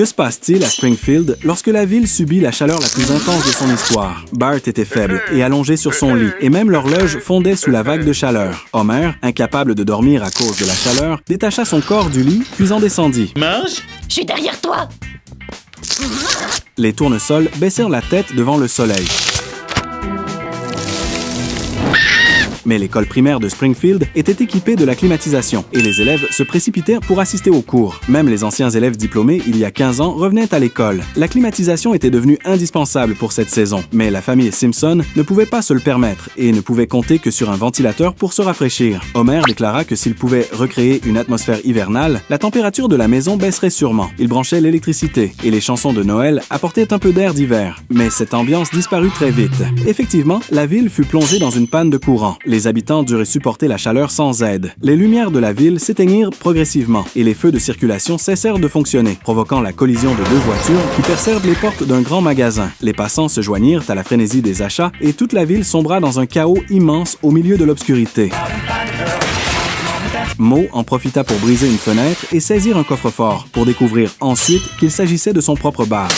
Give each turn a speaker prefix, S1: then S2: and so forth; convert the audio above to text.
S1: Que se passe-t-il à Springfield lorsque la ville subit la chaleur la plus intense de son histoire? Bart était faible et allongé sur son lit, et même l'horloge fondait sous la vague de chaleur. Homer, incapable de dormir à cause de la chaleur, détacha son corps du lit, puis en descendit.
S2: Mange!
S3: Je suis derrière toi!
S1: Les tournesols baissèrent la tête devant le soleil. Mais l'école primaire de Springfield était équipée de la climatisation et les élèves se précipitèrent pour assister aux cours. Même les anciens élèves diplômés, il y a 15 ans, revenaient à l'école. La climatisation était devenue indispensable pour cette saison, mais la famille Simpson ne pouvait pas se le permettre et ne pouvait compter que sur un ventilateur pour se rafraîchir. Homer déclara que s'il pouvait recréer une atmosphère hivernale, la température de la maison baisserait sûrement. Il branchait l'électricité et les chansons de Noël apportaient un peu d'air d'hiver. Mais cette ambiance disparut très vite. Effectivement, la ville fut plongée dans une panne de courant. Les habitants duraient supporter la chaleur sans aide. Les lumières de la ville s'éteignirent progressivement et les feux de circulation cessèrent de fonctionner, provoquant la collision de deux voitures qui percèrent les portes d'un grand magasin. Les passants se joignirent à la frénésie des achats et toute la ville sombra dans un chaos immense au milieu de l'obscurité. Moe en profita pour briser une fenêtre et saisir un coffre-fort, pour découvrir ensuite qu'il s'agissait de son propre bar.